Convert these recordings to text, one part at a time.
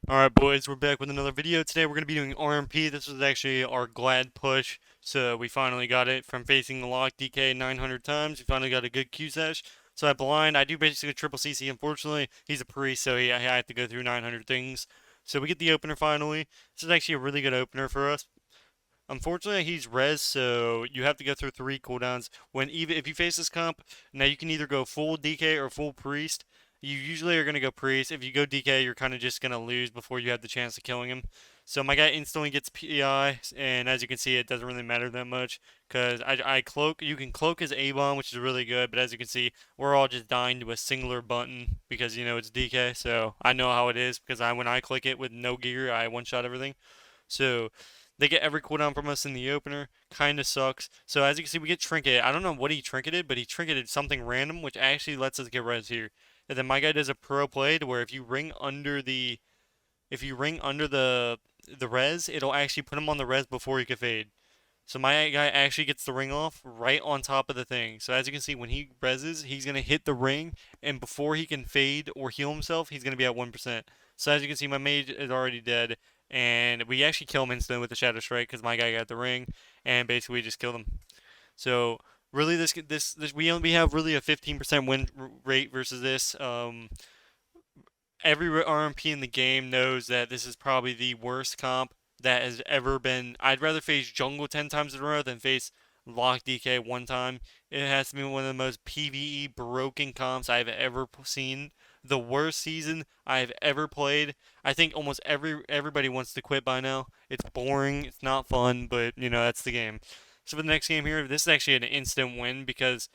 Alright boys, we're back with another video. Today we're going to be doing RMP. This was actually our Glad push, so we finally got it from facing the lock DK 900 times. We finally got a good Q sesh. So I blind, I do basically triple CC. Unfortunately, he's a priest, so I have to go through 900 things. So we get the opener finally. This is actually a really good opener for us. Unfortunately, he's res, so you have to go through 3 cooldowns. Even if you face this comp, now you can either go full DK or full priest. You usually are gonna go priest. If you go DK, you're kind of just gonna lose before you have the chance of killing him. So my guy instantly gets PI, and as you can see, it doesn't really matter that much because I cloak. You can cloak his A bomb, which is really good. But as you can see, we're all just dying to a singular button because it's DK. So I know how it is because when I click it with no gear, I one shot everything. So they get every cooldown from us in the opener. Kinda sucks. So as you can see, we get Trinket. I don't know what he trinketed, but he trinketed something random, which actually lets us get res here. And then my guy does a pro play to where if you ring under the res, it'll actually put him on the res before he can fade. So my guy actually gets the ring off right on top of the thing. So as you can see, when he reses, he's gonna hit the ring, and before he can fade or heal himself, he's gonna be at 1%. So as you can see, my mage is already dead, and we actually kill him instantly with the Shadow Strike because my guy got the ring, and basically we just killed him. So really, this we only have really a 15% win rate versus this. Every RMP in the game knows that this is probably the worst comp that has ever been. I'd rather face jungle 10 times in a row than face lock DK one time. It has to be one of the most PvE broken comps I've ever seen. The worst season I've ever played. I think almost everybody wants to quit by now. It's boring, it's not fun, but that's the game. So for the next game here, this is actually an instant win because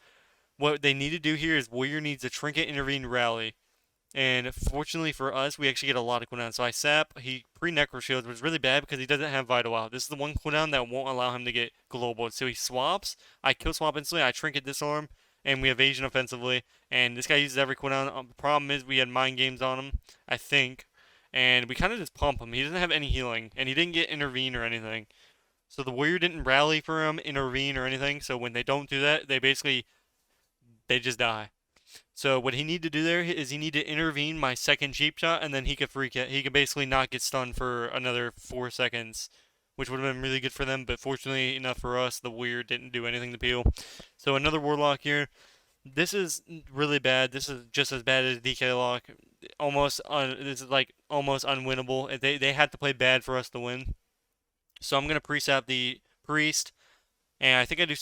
what they need to do here is Warrior needs a trinket intervene rally. And fortunately for us, we actually get a lot of cooldown. So I sap, he pre-necro shields, which is really bad because he doesn't have vital out. This is the one cooldown that won't allow him to get global. So he swaps, I kill swap instantly, I trinket disarm, and we evasion offensively. And this guy uses every cooldown. The problem is we had mind games on him, I think. And we kind of just pump him. He doesn't have any healing, and he didn't get intervene or anything. So the warrior didn't rally for him, intervene or anything. So when they don't do that, they just die. So what he need to do there is he need to intervene my second cheap shot, and then he could freak it. He could basically not get stunned for another 4 seconds, which would have been really good for them. But fortunately enough for us, the weird didn't do anything to peel. So another warlock here. This is really bad. This is just as bad as DK lock. This is like almost unwinnable. They had to play bad for us to win. So I'm gonna pre-sap the priest. And I think I do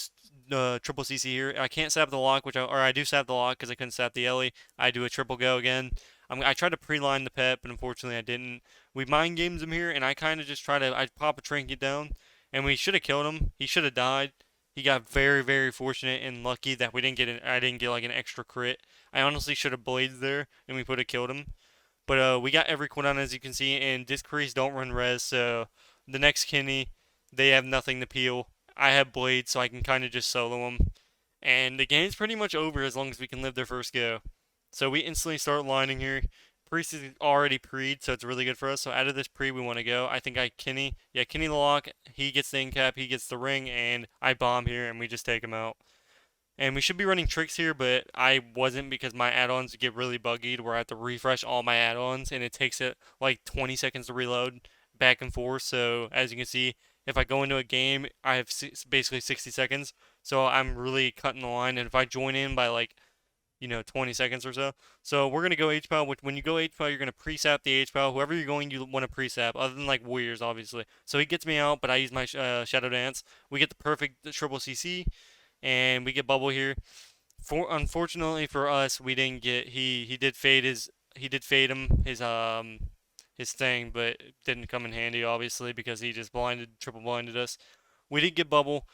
triple CC here. I can't sap the lock, or I do sap the lock because I couldn't sap the Ellie. I do a triple go again. I tried to pre-line the pet, but unfortunately I didn't. We mind games him here, and I kind of just I pop a trinket down, and we should have killed him. He should have died. He got very, very fortunate and lucky that I didn't get like an extra crit. I honestly should have blades there, and we could have killed him. But we got every cooldown as you can see, and disc priests don't run res, so the next Kinney, they have nothing to peel. I have blades, so I can kind of just solo them. And the game's pretty much over as long as we can live their first go. So we instantly start lining here. Priest is already preed, so it's really good for us. So out of this pre, we want to go. I think I Kinney. Yeah, Kinney the lock. He gets the incap, he gets the ring, and I bomb here, and we just take him out. And we should be running tricks here, but I wasn't because my add-ons get really buggy where I have to refresh all my add-ons, and it takes it like 20 seconds to reload back and forth. So as you can see, if I go into a game, I have basically 60 seconds. So I'm really cutting the line, and if I join in by like 20 seconds or so. So we're gonna go HPAL. Which when you go HPAL, you're gonna pre-sap the HPAL. Whoever you're going, you want to pre-sap, other than like warriors, obviously. So he gets me out, but I use my shadow dance. We get the perfect triple CC, and we get bubble here. Unfortunately for us, we didn't get he did fade his thing, but it didn't come in handy obviously because he just triple blinded us. We did get bubble.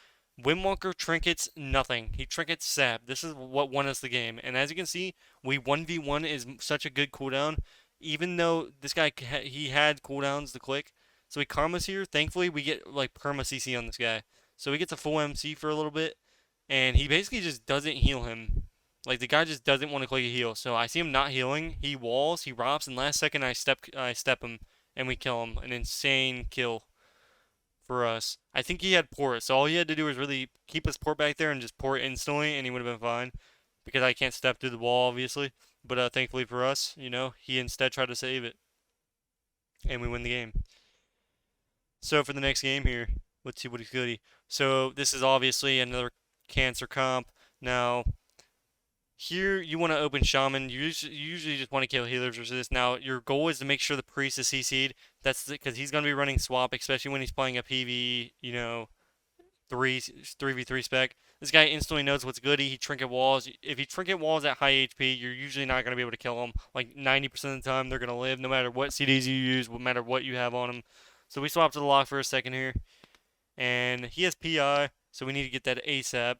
Windwalker trinkets nothing. He trinkets sap. This is what won us the game. And as you can see, we 1v1 is such a good cooldown. Even though this guy he had cooldowns to click, so he karmas here. Thankfully, we get like perma CC on this guy, so he gets a full MC for a little bit, and he basically just doesn't heal him. Like the guy just doesn't want to click a heal. So I see him not healing. He walls, he robs, and last second I step him and we kill him. An insane kill for us. I think he had port, so all he had to do was really keep his port back there and just port instantly, and he would have been fine. Because I can't step through the wall, obviously. But thankfully for us, he instead tried to save it. and we win the game. So for the next game here, let's see what he's goody. So this is obviously another cancer comp. Now here you want to open shaman. You usually just want to kill healers versus this. Now your goal is to make sure the priest is CC'd. That's because he's gonna be running swap, especially when he's playing a PvE, three v three spec. This guy instantly knows what's goody. He trinket walls. If he trinket walls at high HP, you're usually not gonna be able to kill him. Like 90% of the time, they're gonna live, no matter what CDs you use, no matter what you have on him. So we swap to the lock for a second here, and he has PI, so we need to get that ASAP.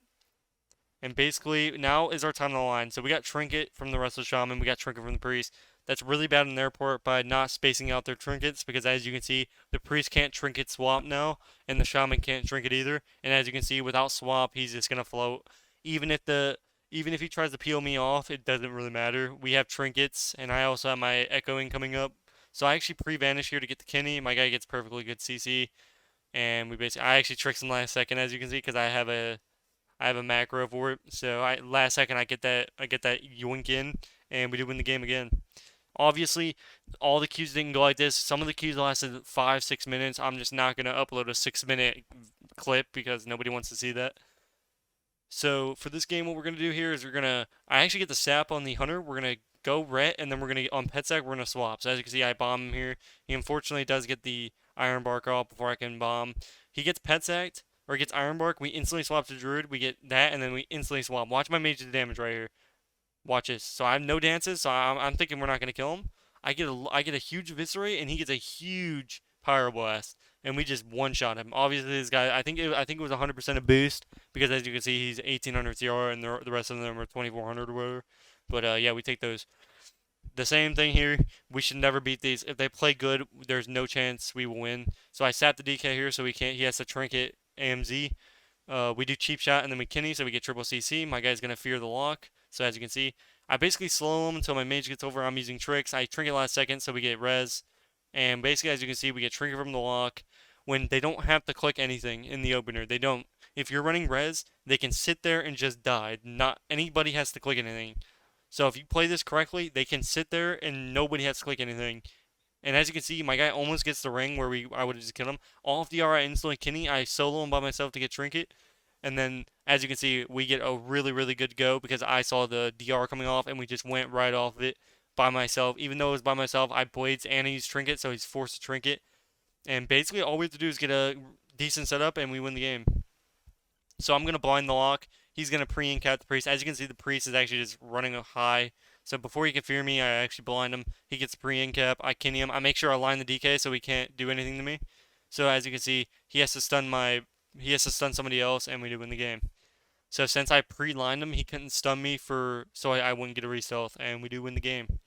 And basically, now is our time on the line. So we got Trinket from the Restless Shaman, we got Trinket from the Priest. That's really bad in their port by not spacing out their trinkets because, as you can see, the Priest can't Trinket swap now, and the Shaman can't Trinket either. And as you can see, without swap, he's just gonna float. Even if the even if he tries to peel me off, it doesn't really matter. We have trinkets, and I also have my echoing coming up. So I actually pre-vanish here to get the Kenny. My guy gets perfectly good CC, and I actually tricked him last second, as you can see, because I have a macro for it. So last second I get that yoink in, and we do win the game again. Obviously, all the queues didn't go like this. Some of the queues lasted 5-6 minutes. I'm just not gonna upload a 6 minute clip because nobody wants to see that. So for this game, what we're gonna do here is I actually get the sap on the hunter. We're gonna go ret, and then on pet sack we're gonna swap. So as you can see, I bomb him here. He unfortunately does get the iron bark off before I can bomb. He gets pet sacked or gets iron bark. We instantly swap to druid. We get that, and then we instantly swap. Watch my mage do the damage right here. Watch this. So I have no dances, so I'm thinking we're not gonna kill him. I get a huge viscerate, and he gets a huge pyroblast, and we just one shot him. Obviously, this guy, I think it was 100% a boost because as you can see, he's 1800 CR, and the rest of them are 2400 or whatever. But yeah, we take those. The same thing here. We should never beat these. If they play good, there's no chance we will win. So I sap the DK here, so we can't. He has to trinket AMZ. We do cheap shot and then we Kenny, so we get triple CC. My guy's gonna fear the lock. So as you can see, I basically slow him until my mage gets over. I'm using tricks. I trinket last second, so we get res. And basically, as you can see, we get trinket from the lock. When they don't have to click anything in the opener, they don't. If you're running res, they can sit there and just die. Not anybody has to click anything. So if you play this correctly, they can sit there and nobody has to click anything. And as you can see, my guy almost gets the ring where I would have just killed him. Off DR, I instantly Kenny. I solo him by myself to get Trinket. And then, as you can see, we get a really, really good go because I saw the DR coming off and we just went right off of it by myself. Even though it was by myself, I blades and I used Trinket, so he's forced to Trinket. And basically, all we have to do is get a decent setup and we win the game. So I'm going to blind the lock. He's going to pre-incap the priest. As you can see, the priest is actually just running a high. So before he can fear me, I actually blind him. He gets pre-incap. I Kenny him. I make sure I line the DK so he can't do anything to me. So as you can see, he has to stun somebody else, and we do win the game. So since I pre-lined him, he couldn't stun me so I wouldn't get a re-stealth, and we do win the game.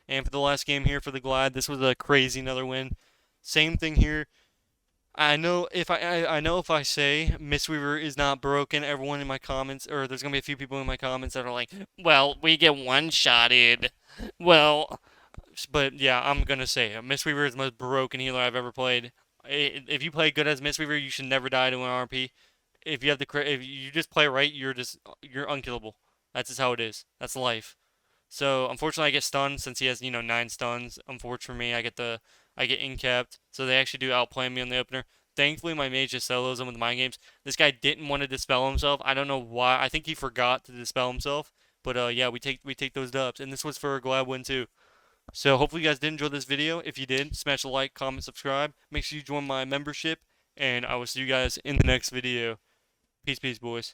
And for the last game here for the Glad, this was a crazy another win. Same thing here. I know if I say Mistweaver is not broken, everyone in my comments, or there's gonna be a few people in my comments that are like, well, we get one-shotted. Well, but yeah, I'm gonna say it. Mistweaver is the most broken healer I've ever played. If you play good as Mistweaver, you should never die to an RMP. If you just play right, you're unkillable. That's just how it is. That's life. So unfortunately, I get stunned since he has 9 stuns. Unfortunately for me, I get incapped. So they actually do outplay me on the opener. Thankfully, my mage just solos him with mind games. This guy didn't want to dispel himself. I don't know why. I think he forgot to dispel himself. But yeah, we take those dubs, and this was for a Glad win too. So hopefully you guys did enjoy this video. If you did, smash a like, comment, subscribe. Make sure you join my membership, and I will see you guys in the next video. Peace, peace, boys.